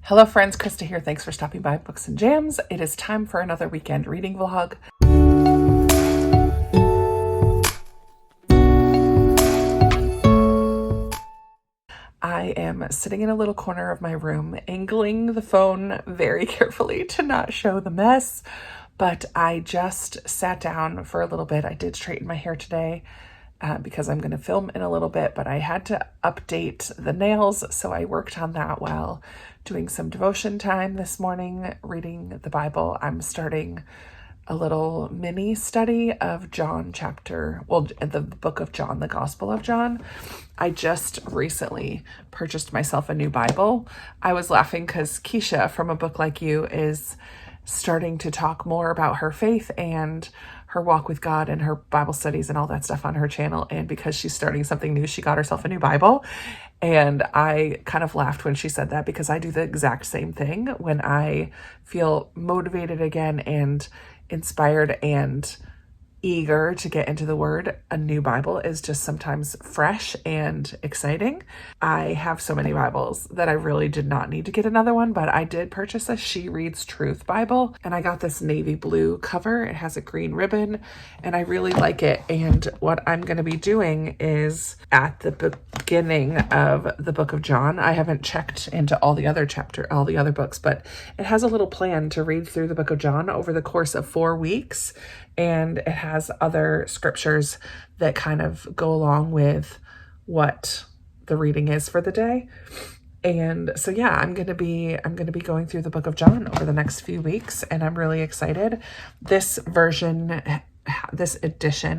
Hello friends, Krista here. Thanks for stopping by Books and Jams. It is time for another weekend reading vlog. I am sitting in a little corner of my room, angling the phone very carefully to not show the mess, but I just sat down for a little bit. I did straighten my hair today because I'm going to film in a little bit, but I had to update the nails, so I worked on that while doing some devotion time this morning, reading the Bible. I'm starting a little mini study of the book of John, the Gospel of John. I just recently purchased myself a new Bible. I was laughing because Keisha from A Book Like You is starting to talk more about her faith and her walk with God and her Bible studies and all that stuff on her channel. And because she's starting something new, she got herself a new Bible. And I kind of laughed when she said that because I do the exact same thing when I feel motivated again and inspired and eager to get into the Word. A new Bible is just sometimes fresh and exciting. I have so many Bibles that I really did not need to get another one, but I did purchase a She Reads Truth Bible, and I got this navy blue cover. It has a green ribbon, and I really like it. And what I'm going to be doing is at the beginning of the book of John, I haven't checked into all the other books, but it has a little plan to read through the book of John over the course of 4 weeks. And it has other scriptures that kind of go along with what the reading is for the day. And so, yeah, I'm going to be going through the book of John over the next few weeks, and I'm really excited. This edition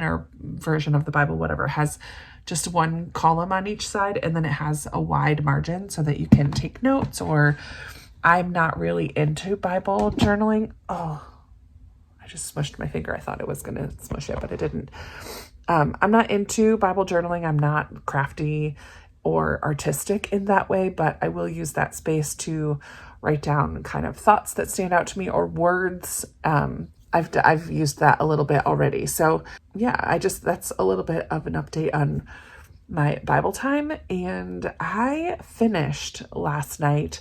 or version of the Bible, whatever, has just one column on each side, and then it has a wide margin so that you can take notes. Or I'm not really into Bible journaling. Oh, I just smushed my finger. I thought it was going to smush it, but it didn't. I'm not into Bible journaling. I'm not crafty or artistic in that way, but I will use that space to write down kind of thoughts that stand out to me or words. I've used that a little bit already. So yeah, that's a little bit of an update on my Bible time. And I finished last night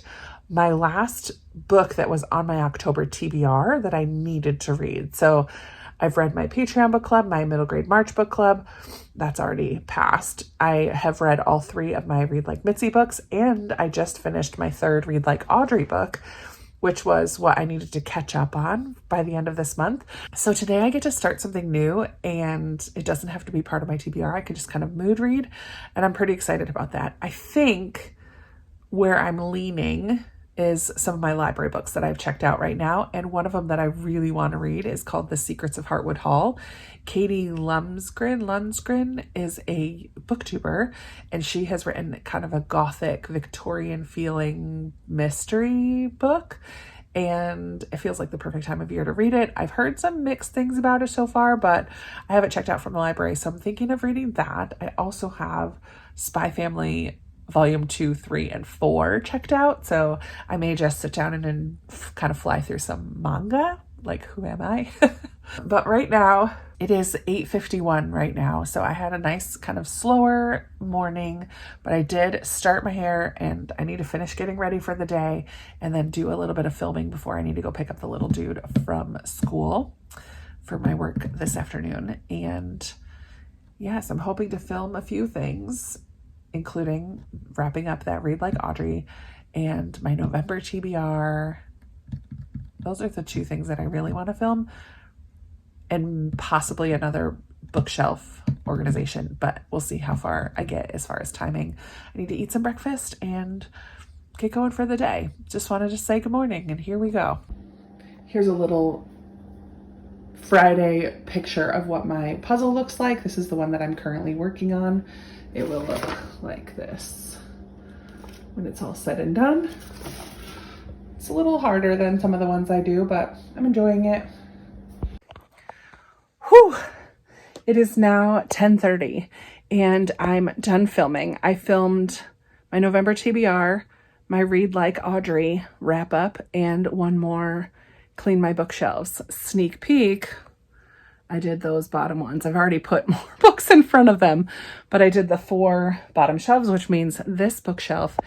my last book that was on my October TBR that I needed to read. So I've read my Patreon book club, my middle grade March book club. That's already passed. I have read all 3 of my Read Like Mitzi books, and I just finished my 3rd Read Like Audrey book, which was what I needed to catch up on by the end of this month. So today I get to start something new, and it doesn't have to be part of my TBR. I could just kind of mood read, and I'm pretty excited about that. I think where I'm leaning is some of my library books that I've checked out right now. And one of them that I really want to read is called The Secrets of Heartwood Hall. Katie Lundgren is a booktuber, and she has written kind of a gothic Victorian feeling mystery book. And it feels like the perfect time of year to read it. I've heard some mixed things about it so far, but I haven't checked out from the library. So I'm thinking of reading that. I also have Spy Family Volume 2, 3, and 4 checked out. So I may just sit down and kind of fly through some manga. Like, who am I? But right now, it is 8:51 right now. So I had a nice kind of slower morning, but I did start my hair, and I need to finish getting ready for the day and then do a little bit of filming before I need to go pick up the little dude from school for my work this afternoon. And yes, I'm hoping to film a few things, including wrapping up that Read Like Audrey and my November TBR. Those are the 2 things that I really want to film, and possibly another bookshelf organization, but we'll see how far I get as far as timing. I need to eat some breakfast and get going for the day. Just wanted to say good morning, and here we go. Here's a little Friday picture of what my puzzle looks like. This is the one that I'm currently working on. It will look like this when it's all said and done. It's a little harder than some of the ones I do, but I'm enjoying it. Whew! It is now 10:30 and I'm done filming. I filmed my November TBR, my Read Like Audrey wrap up, and one more Clean My Bookshelves sneak peek. I did those bottom ones. I've already put more books in front of them, but I did the 4 bottom shelves, which means this bookshelf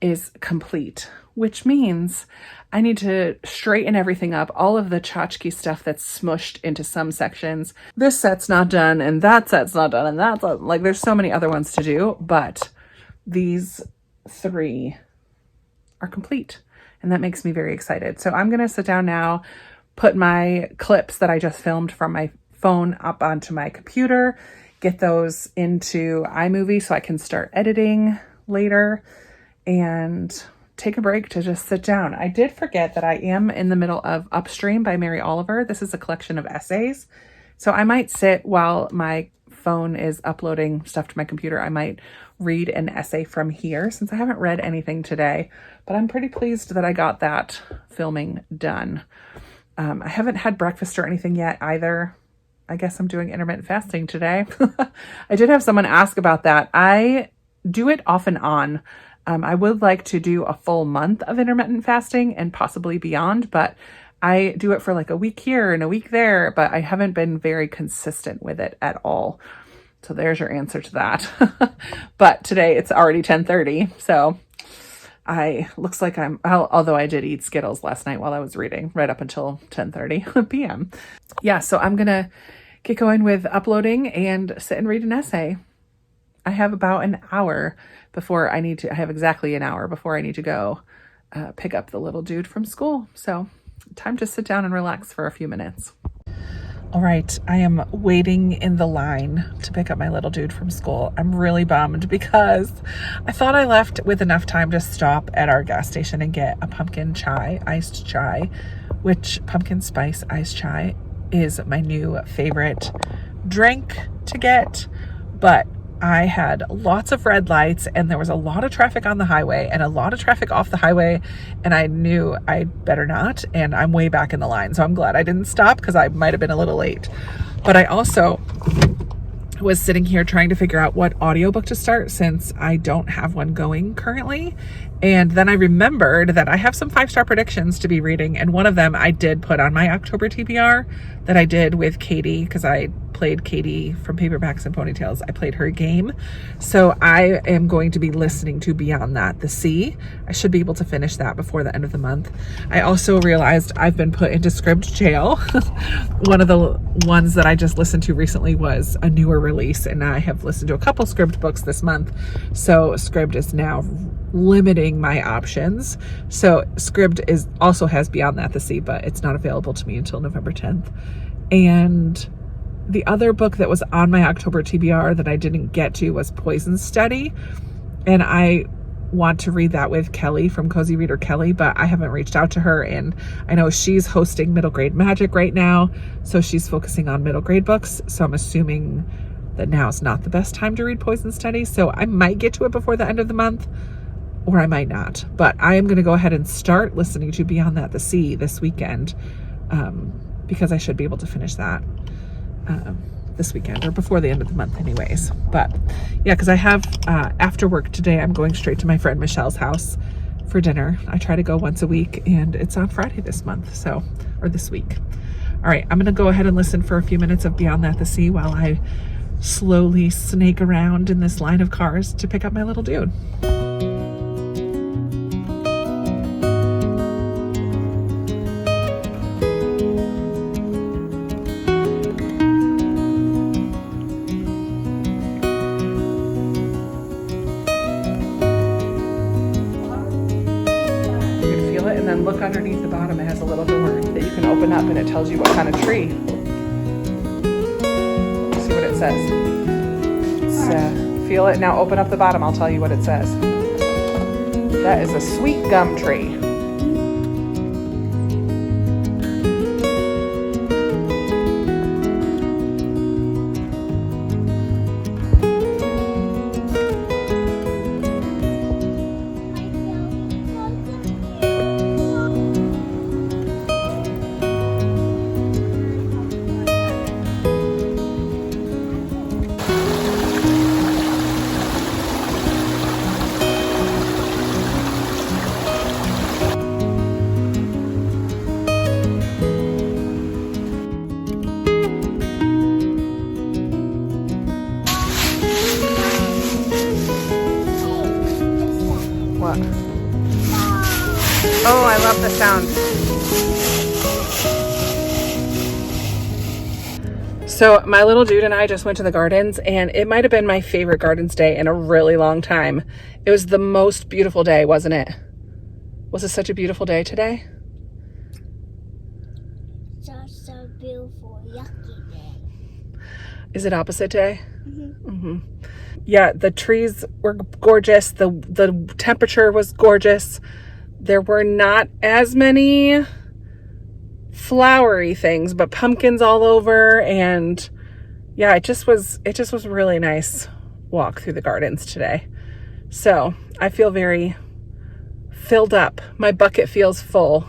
is complete. which means I need to straighten everything up, all of the tchotchke stuff that's smushed into some sections. This set's not done, and that set's not done, and that's like, there's so many other ones to do, but these 3 are complete, and that makes me very excited. So I'm going to sit down now, put my clips that I just filmed from my phone up onto my computer, get those into iMovie so I can start editing later, and take a break to just sit down. I did forget that I am in the middle of Upstream by Mary Oliver. This is a collection of essays. So I might sit while my phone is uploading stuff to my computer. I might read an essay from here since I haven't read anything today, but I'm pretty pleased that I got that filming done. I haven't had breakfast or anything yet either. I guess I'm doing intermittent fasting today. I did have someone ask about that. I do it off and on. I would like to do a full month of intermittent fasting and possibly beyond, but I do it for like a week here and a week there, but I haven't been very consistent with it at all. So there's your answer to that. But today it's already 10:30. So looks like although I did eat Skittles last night while I was reading right up until 10:30 p.m. Yeah. So I'm going to get going with uploading and sit and read an essay. I have about an hour before I have exactly an hour before I need to go pick up the little dude from school. So time to sit down and relax for a few minutes. All right, I am waiting in the line to pick up my little dude from school. I'm really bummed because I thought I left with enough time to stop at our gas station and get a pumpkin chai, iced chai, which pumpkin spice iced chai is my new favorite drink to get. But I had lots of red lights and there was a lot of traffic on the highway and a lot of traffic off the highway, and I knew I'd better not, and I'm way back in the line. So I'm glad I didn't stop because I might have been a little late. But I also was sitting here trying to figure out what audiobook to start since I don't have one going currently. And then I remembered that I have some 5-star predictions to be reading, and one of them I did put on my October TBR that I did with Katie, because I played Katie from Paperbacks and Ponytails. I played her game. So I am going to be listening to Beyond That, The Sea. I should be able to finish that before the end of the month. I also realized I've been put into Scribd jail. One of the ones that I just listened to recently was a newer release, and I have listened to a couple Scribd books this month. So Scribd is now limiting my options. So Scribd also has Beyond That, The Sea, but it's not available to me until November 10th. And the other book that was on my October TBR that I didn't get to was Poison Study. And I want to read that with Kelly from Cozy Reader Kelly, but I haven't reached out to her. And I know she's hosting Middle Grade Magic right now, so she's focusing on middle grade books. So I'm assuming that now is not the best time to read Poison Study. So I might get to it before the end of the month, or I might not. But I am going to go ahead and start listening to Beyond That, The Sea this weekend, because I should be able to finish that this weekend or before the end of the month anyways. But yeah, because I have after work today, I'm going straight to my friend Michelle's house for dinner. I try to go once a week, and it's on Friday this month, or this week. All right, I'm gonna go ahead and listen for a few minutes of Beyond That, The Sea while I slowly snake around in this line of cars to pick up my little dude. Look underneath the bottom. It has a little door that you can open up, and it tells you what kind of tree. Let's see what it says. Feel it. Now open up the bottom. I'll tell you what it says. That is a sweet gum tree. Oh, I love the sound. So my little dude and I just went to the gardens, and it might have been my favorite gardens day in a really long time. It was the most beautiful day, wasn't it? Was it such a beautiful day today? So beautiful, yucky day. Is it opposite day? Yeah, the trees were gorgeous. The temperature was gorgeous. There were not as many flowery things, but pumpkins all over, and yeah, it just was really nice walk through the gardens today. So I feel very filled up. My bucket feels full.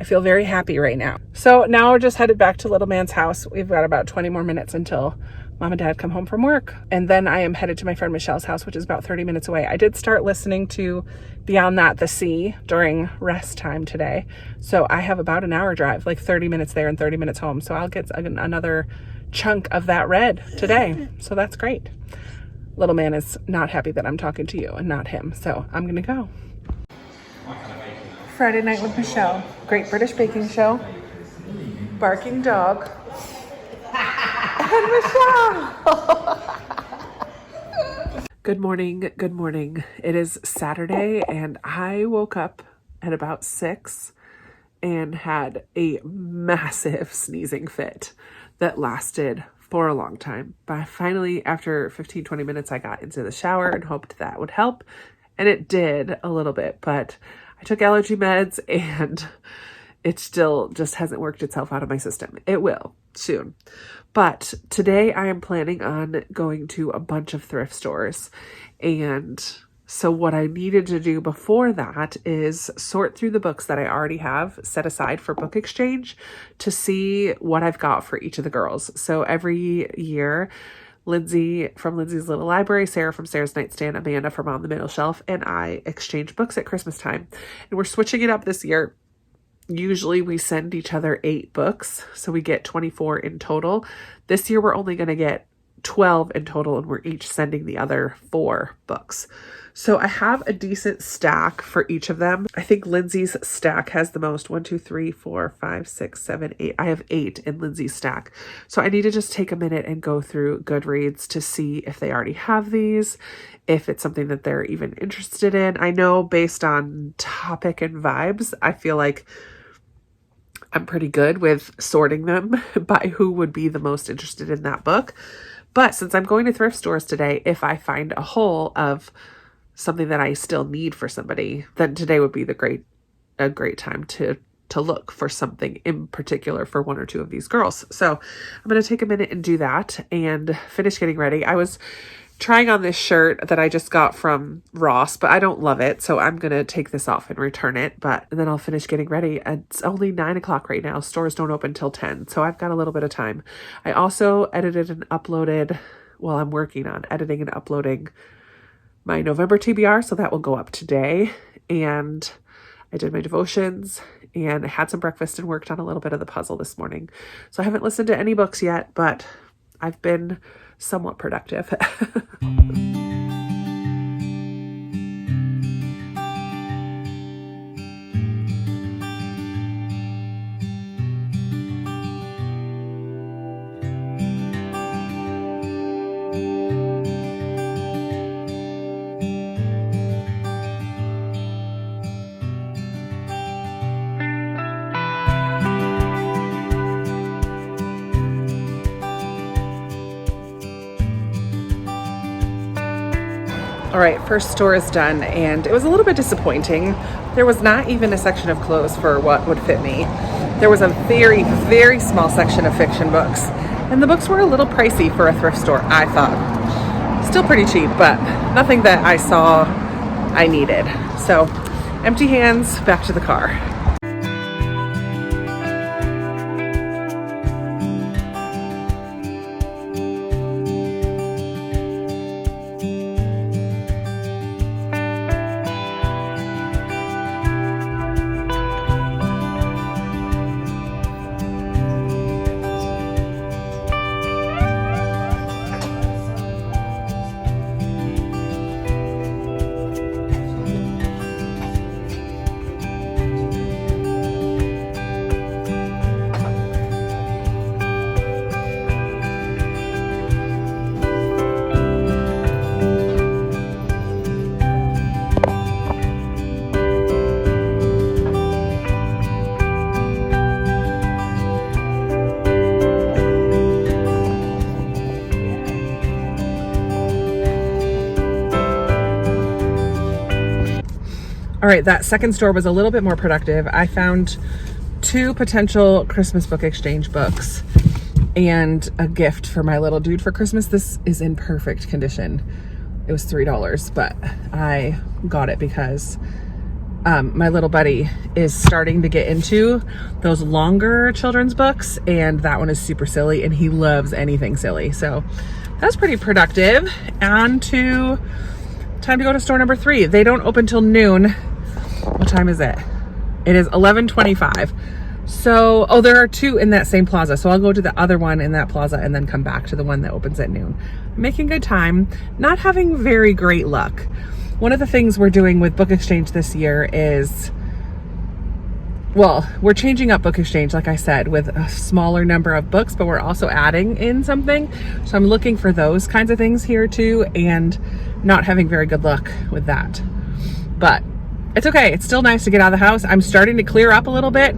I feel very happy right now. So now we're just headed back to little man's house. We've got about 20 more minutes until mom and dad come home from work. And then I am headed to my friend Michelle's house, which is about 30 minutes away. I did start listening to Beyond That, the Sea during rest time today. So I have about an hour drive, like 30 minutes there and 30 minutes home. So I'll get another chunk of that read today. So that's great. Little man is not happy that I'm talking to you and not him. So I'm going to go. Friday night with Michelle. Great British Baking Show. Barking dog. And Michelle. Good morning. Good morning. It is Saturday, and I woke up at about 6 and had a massive sneezing fit that lasted for a long time. But finally, after 15-20 minutes, I got into the shower and hoped that would help. And it did a little bit, but I took allergy meds and it still just hasn't worked itself out of my system. It will soon. But today I am planning on going to a bunch of thrift stores. And so what I needed to do before that is sort through the books that I already have set aside for book exchange to see what I've got for each of the girls. So every year, Lindsay from Lindsay's Little Library, Sarah from Sarah's Nightstand, Amanda from On the Middle Shelf, and I exchange books at Christmas time. And we're switching it up this year. Usually we send each other 8 books, so we get 24 in total. This year we're only going to get 12 in total, and we're each sending the other 4 books. So I have a decent stack for each of them. I think Lindsay's stack has the most. 1, 2, 3, 4, 5, 6, 7, 8. I have 8 in Lindsay's stack. So I need to just take a minute and go through Goodreads to see if they already have these, if it's something that they're even interested in. I know based on topic and vibes, I feel like I'm pretty good with sorting them by who would be the most interested in that book. But since I'm going to thrift stores today, if I find a hole of something that I still need for somebody, then today would be a great time to look for something in particular for 1 or 2 of these girls. So I'm going to take a minute and do that and finish getting ready. I was trying on this shirt that I just got from Ross, but I don't love it. So I'm going to take this off and return it, and then I'll finish getting ready. It's only 9 o'clock right now. Stores don't open till 10. So I've got a little bit of time. I also edited and uploaded, I'm working on editing and uploading my November TBR, so that will go up today. And I did my devotions and had some breakfast and worked on a little bit of the puzzle this morning. So I haven't listened to any books yet, but I've been somewhat productive. All right, first store is done, and it was a little bit disappointing. There was not even a section of clothes for what would fit me. There was a very, very small section of fiction books, and the books were a little pricey for a thrift store, I thought. Still pretty cheap, but nothing that I saw I needed. So, empty hands, back to the car. All right, that second store was a little bit more productive. I found 2 potential Christmas book exchange books and a gift for my little dude for Christmas. This is in perfect condition. It was $3, but I got it because my little buddy is starting to get into those longer children's books, and that one is super silly, and he loves anything silly. So that's pretty productive. And time to go to store number 3. They don't open till noon. What time is it? It is 11:25. So, there are 2 in that same plaza. So I'll go to the other one in that plaza and then come back to the one that opens at noon. Making good time, not having very great luck. One of the things we're doing with book exchange this year is, well, we're changing up book exchange, like I said, with a smaller number of books, but we're also adding in something. So I'm looking for those kinds of things here too, and not having very good luck with that. But it's okay. It's still nice to get out of the house. I'm starting to clear up a little bit,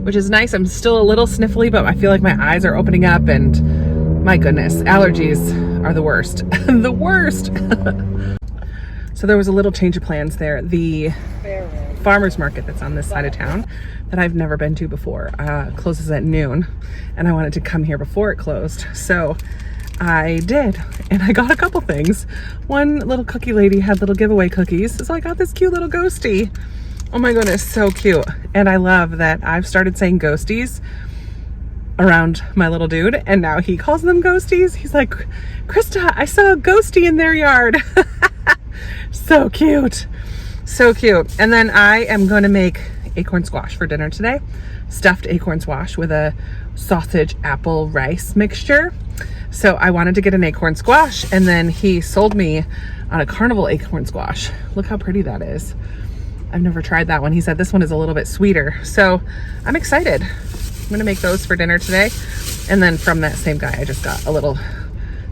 which is nice. I'm still a little sniffly, but I feel like my eyes are opening up, and my goodness, allergies are the worst. The worst. So there was a little change of plans there. The farmer's market that's on this side of town that I've never been to before closes at noon, and I wanted to come here before it closed. So I did, and I got a couple things. One little cookie lady had little giveaway cookies, so I got this cute little ghosty. Oh my goodness, so cute. And I love that I've started saying ghosties around my little dude, and now he calls them ghosties. He's like, Krista, I saw a ghosty in their yard. So cute. So cute. And then I am going to make acorn squash for dinner today. Stuffed acorn squash with a sausage apple rice mixture. So I wanted to get an acorn squash, and then he sold me on a carnival acorn squash. Look how pretty that is. I've never tried that one. He said this one is a little bit sweeter. So I'm excited. I'm going to make those for dinner today. And then from that same guy, I just got a little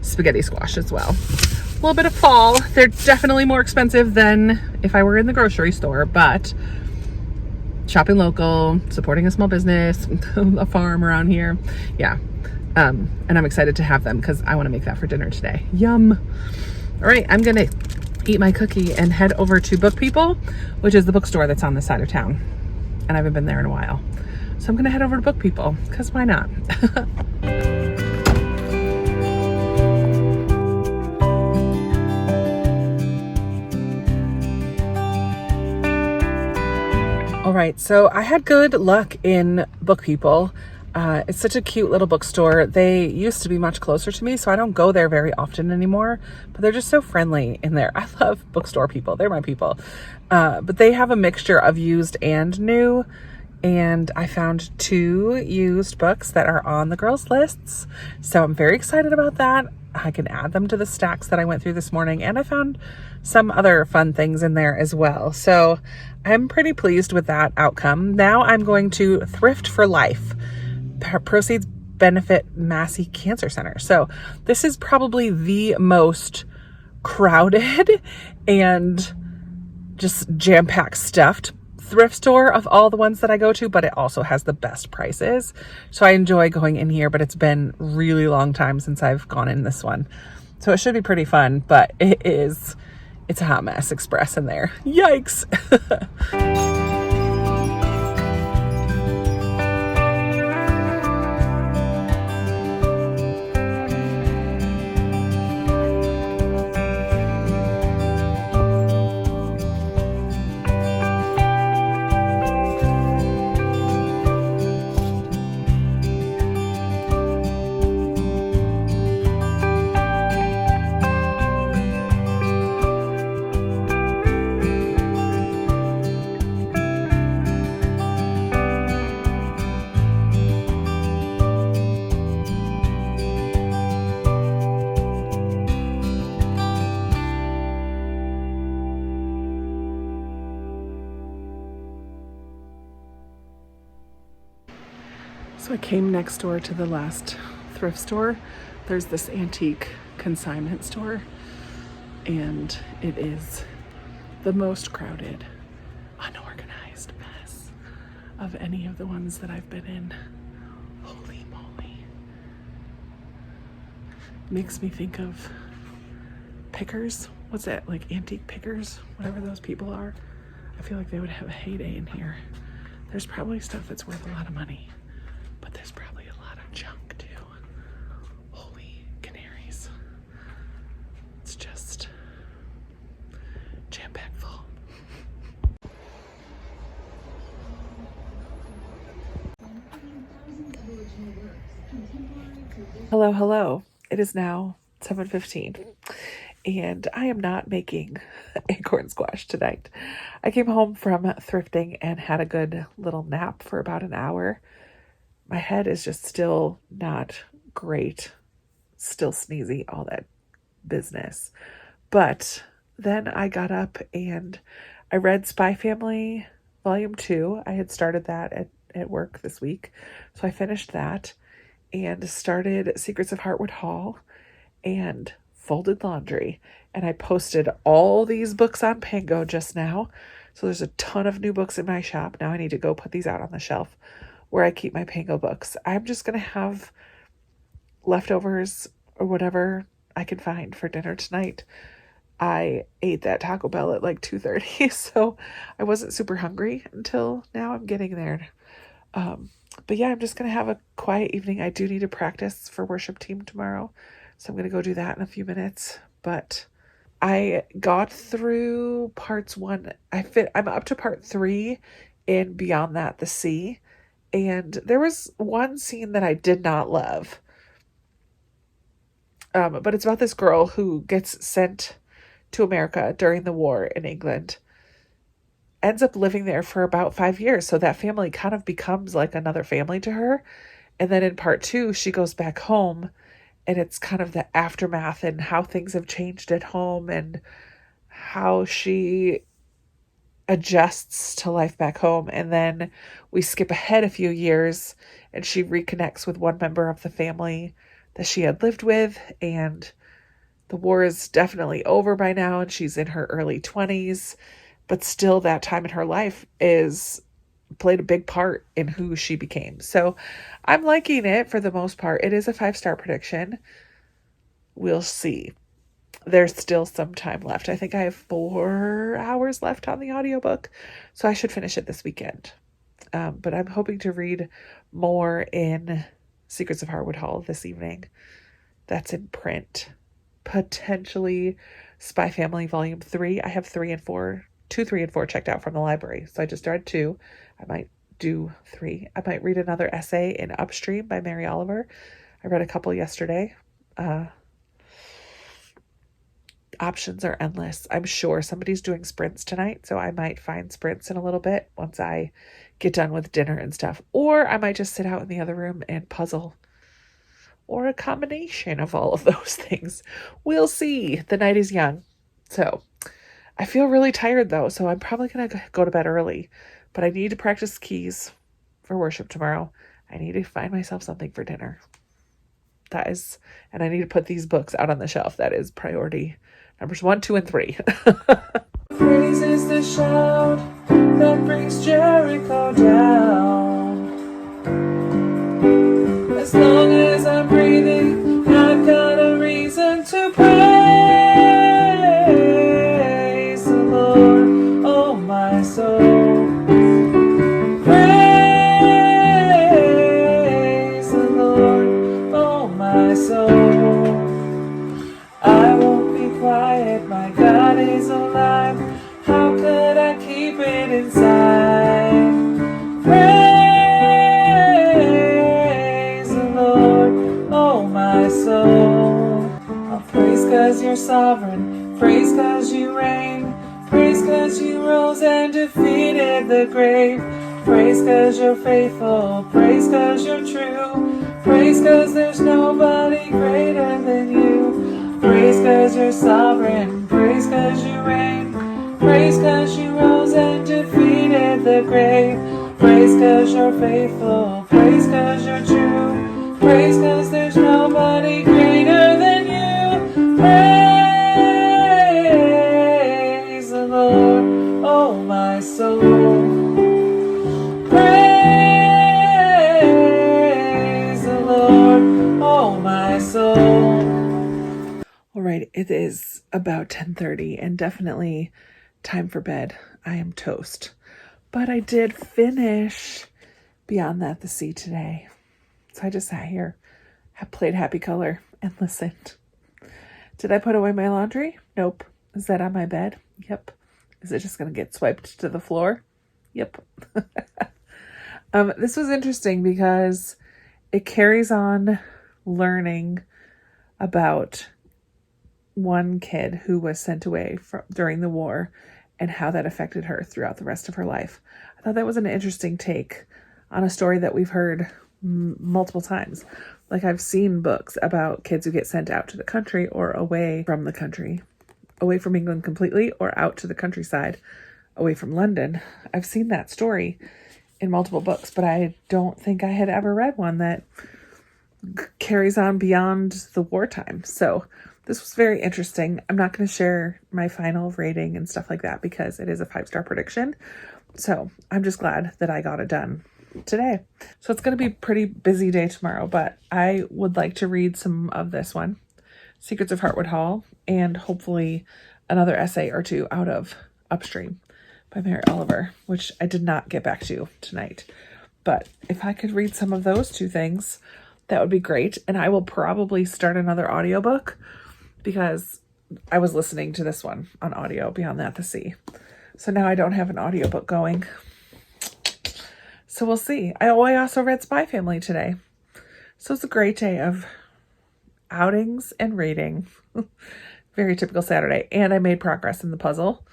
spaghetti squash as well. A little bit of fall. They're definitely more expensive than if I were in the grocery store, but shopping local, supporting a small business, a farm around here. Yeah. And I'm excited to have them because I want to make that for dinner today. Yum. All right. I'm going to eat my cookie and head over to Book People, which is the bookstore that's on this side of town. And I haven't been there in a while. So I'm going to head over to Book People because why not? All right, so I had good luck in Book People. It's such a cute little bookstore. They used to be much closer to me, so I don't go there very often anymore, but they're just so friendly in there. I love bookstore people. They're my people. But they have a mixture of used and new, and I found 2 used books that are on the girls' lists, so I'm very excited about that. I can add them to the stacks that I went through this morning, and I found some other fun things in there as well. So I'm pretty pleased with that outcome. Now I'm going to Thrift for Life. Proceeds benefit Massey Cancer Center. So this is probably the most crowded and just jam-packed stuffed thrift store of all the ones that I go to, but it also has the best prices. So I enjoy going in here, but it's been a really long time since I've gone in this one. So it should be pretty fun, but it's a hot mess express in there. Yikes. So I came next door to the last thrift store. There's this antique consignment store, and it is the most crowded, unorganized mess of any of the ones that I've been in. Holy moly. Makes me think of pickers. What's that, like antique pickers? Whatever those people are. I feel like they would have a heyday in here. There's probably stuff that's worth a lot of money, but there's probably a lot of junk too. Holy canaries. It's just jam-packed full. Hello, hello. It is now 7:15 and I am not making acorn squash tonight. I came home from thrifting and had a good little nap for about an hour. My head is just still not great, still sneezy, all that business. But then I got up and I read Spy Family Volume 2. I had started that at work this week, so I finished that and started Secrets of Heartwood Hall and folded laundry. And I posted all these books on Pango just now. So there's a ton of new books in my shop. Now I need to go put these out on the shelf where I keep my Pango books. I'm just going to have leftovers or whatever I can find for dinner tonight. I ate that Taco Bell at like 2:30, so I wasn't super hungry until now. I'm getting there. But yeah, I'm just going to have a quiet evening. I do need to practice for worship team tomorrow, so I'm going to go do that in a few minutes. But I got through parts 1. I'm up to part 3 in Beyond That, the Sea. And there was one scene that I did not love. But it's about this girl who gets sent to America during the war in England, ends up living there for about 5 years. So that family kind of becomes like another family to her. And then in part 2, she goes back home and it's kind of the aftermath and how things have changed at home and how she adjusts to life back home. And then we skip ahead a few years and she reconnects with one member of the family that she had lived with. And the war is definitely over by now and she's in her early 20s. But still, that time in her life played a big part in who she became. So I'm liking it for the most part. It is a 5-star prediction. We'll see. There's still some time left. I think I have 4 hours left on the audiobook, so I should finish it this weekend. But I'm hoping to read more in Secrets of Heartwood Hall this evening. That's in print. Potentially Spy Family Volume 3. I have 3 and 4. 2, 3, and 4 checked out from the library. So I just started 2. I might do 3. I might read another essay in Upstream by Mary Oliver. I read a couple yesterday. Options are endless. I'm sure somebody's doing sprints tonight, so I might find sprints in a little bit once I get done with dinner and stuff. Or I might just sit out in the other room and puzzle. Or a combination of all of those things. We'll see. The night is young. So I feel really tired though, so I'm probably going to go to bed early. But I need to practice keys for worship tomorrow. I need to find myself something for dinner. And I need to put these books out on the shelf. That is priority numbers 1, 2, and 3. Praise is the shout that brings Jericho down. As long as I'm breathing, I've got a reason to praise the Lord, oh my soul. Praise the Lord, oh my soul. I won't be quiet, my God is alive. How could I keep it inside? Praise the Lord, oh my soul. I'll praise 'cause you're sovereign, praise 'cause you reign, praise 'cause you rose and defeated the grave. Praise 'cause you're faithful, praise 'cause you're true, praise 'cause there's nobody greater than you. Praise 'cause you're sovereign, praise 'cause you reign, praise 'cause you rose and defeated the grave. Praise 'cause you're faithful, praise 'cause you're true, praise 'cause there's nobody greater than you. Praise the Lord, oh my soul. Praise the Lord, oh my soul. All right, it is about 10:30 and definitely time for bed. I am toast. But I did finish Beyond That the Sea today. So I just sat here, played Happy Color, and listened. Did I put away my laundry? Nope. Is that on my bed? Yep. Is it just going to get swiped to the floor? Yep. This was interesting because it carries on learning about one kid who was sent away during the war and how that affected her throughout the rest of her life. I thought that was an interesting take on a story that we've heard multiple times. Like, I've seen books about kids who get sent out to the country or away from the country, away from England completely, or out to the countryside, away from London. I've seen that story in multiple books, but I don't think I had ever read one that carries on beyond the wartime. So this was very interesting. I'm not going to share my final rating and stuff like that because it is a 5-star prediction. So I'm just glad that I got it done today. So it's going to be a pretty busy day tomorrow, but I would like to read some of this one, Secrets of Heartwood Hall, and hopefully another essay or two out of Upstream by Mary Oliver, which I did not get back to tonight. But if I could read some of those two things, that would be great. And I will probably start another audiobook because I was listening to this one on audio, Beyond That the Sea. So now I don't have an audiobook going. So we'll see. I also read Spy Family today. So it's a great day of outings and reading. Very typical Saturday. And I made progress in the puzzle.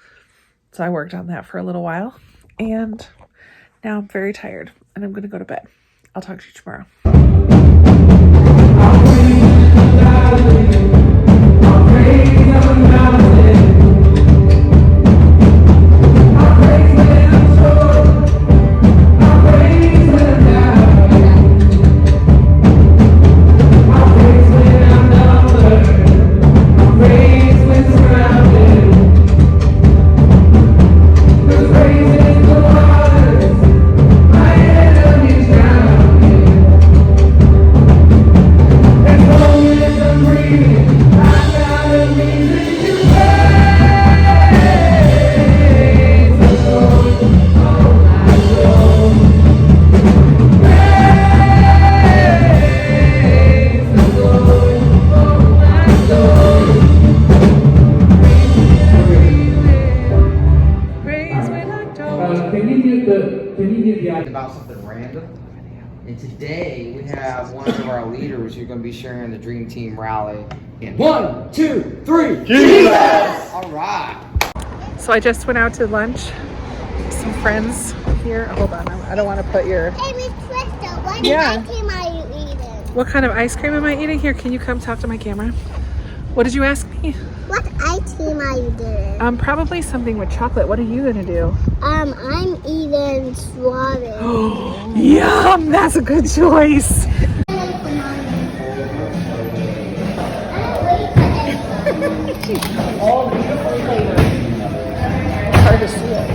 So I worked on that for a little while. And now I'm very tired and I'm going to go to bed. I'll talk to you tomorrow. About something random. And today we have one of our leaders who's going to be sharing the Dream Team rally. In 1, 2, 3, Jesus! All right. So I just went out to lunch with some friends here. Hold on, I don't want to put your... Hey, Miss Krista, what Yeah. ice cream are you eating? What kind of ice cream am I eating? Here, can you come talk to my camera? What did you ask me? What ice cream are you doing? Probably something with chocolate. What are you gonna do? I'm eating strawberry. Yum! That's a good choice. All beautiful flavors. Hard to see it.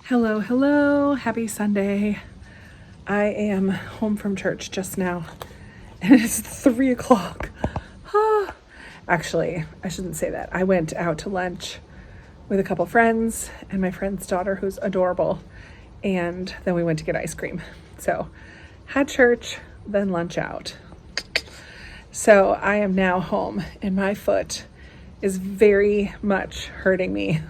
Hello, hello. Happy Sunday. I am home from church just now, and it's 3 o'clock. Actually, I shouldn't say that. I went out to lunch with a couple friends and my friend's daughter, who's adorable, and then we went to get ice cream. So, had church, then lunch out. So, I am now home, and my foot is very much hurting me,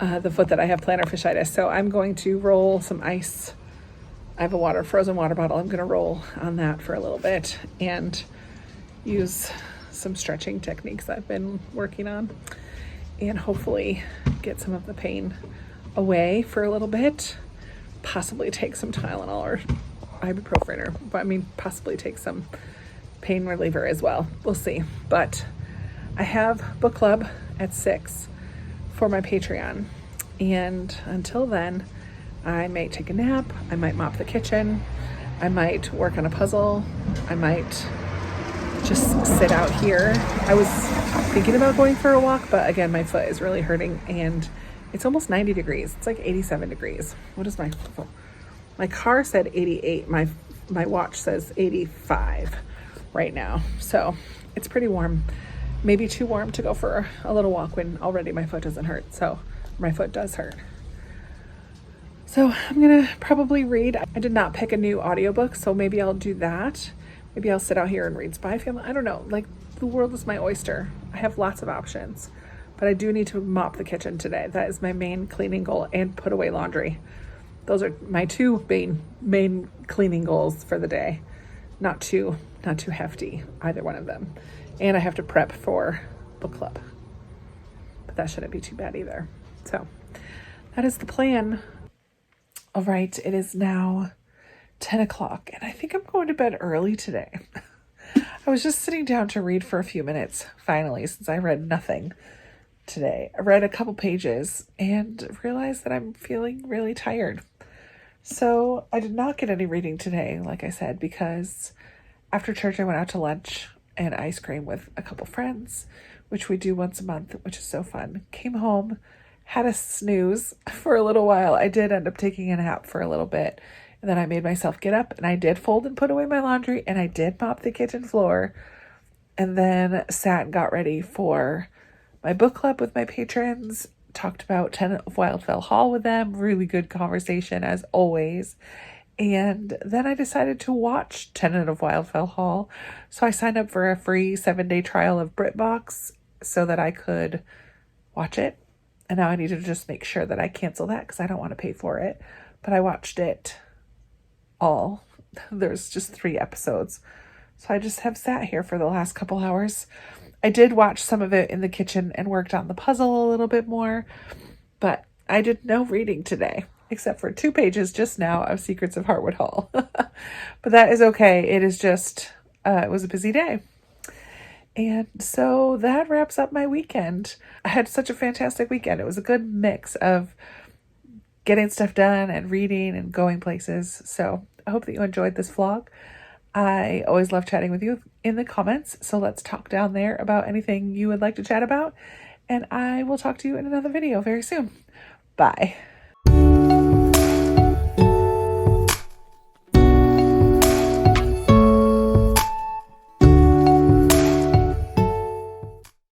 the foot that I have plantar fasciitis. So, I'm going to roll some ice. I have a frozen water bottle. I'm going to roll on that for a little bit and use some stretching techniques I've been working on and hopefully get some of the pain away for a little bit. Possibly take some Tylenol or ibuprofen, possibly take some pain reliever as well. We'll see. But I have book club at 6 for my Patreon. And until then, I might take a nap, I might mop the kitchen, I might work on a puzzle, I might just sit out here. I was thinking about going for a walk, but again, my foot is really hurting and it's almost 90 degrees. It's like 87 degrees. What is my car said 88. My watch says 85 right now. So it's pretty warm. maybe too warm to go for a little walk when already my foot doesn't hurt. So my foot does hurt. So I'm gonna probably read. I did not pick a new audiobook, so maybe I'll do that. Maybe I'll sit out here and read Spy Family. I don't know, like the world is my oyster. I have lots of options, but I do need to mop the kitchen today. That is my main cleaning goal, and put away laundry. Those are my two main cleaning goals for the day. Not too hefty, either one of them. And I have to prep for book club, but that shouldn't be too bad either. So that is the plan. All right, it is now 10 o'clock, and I think I'm going to bed early today. I was just sitting down to read for a few minutes, finally, since I read nothing today. I read a couple pages and realized that I'm feeling really tired. So I did not get any reading today, like I said, because after church I went out to lunch and ice cream with a couple friends, which we do once a month, which is so fun. Came home, had a snooze for a little while. I did end up taking a nap for a little bit, and then I made myself get up, and I did fold and put away my laundry, and I did mop the kitchen floor, and then sat and got ready for my book club with my patrons. Talked about Tenant of Wildfell Hall with them. Really good conversation as always. And then I decided to watch Tenant of Wildfell Hall. So I signed up for a free 7-day trial of BritBox so that I could watch it. And now I need to just make sure that I cancel that because I don't want to pay for it. But I watched it all. There's just 3 episodes. So I just have sat here for the last couple hours. I did watch some of it in the kitchen and worked on the puzzle a little bit more. But I did no reading today, except for 2 pages just now of Secrets of Hartwood Hall. But that is okay. It is just, it was a busy day. And so that wraps up my weekend. I had such a fantastic weekend. It was a good mix of getting stuff done and reading and going places. So I hope that you enjoyed this vlog. I always love chatting with you in the comments. So let's talk down there about anything you would like to chat about. And I will talk to you in another video very soon. Bye.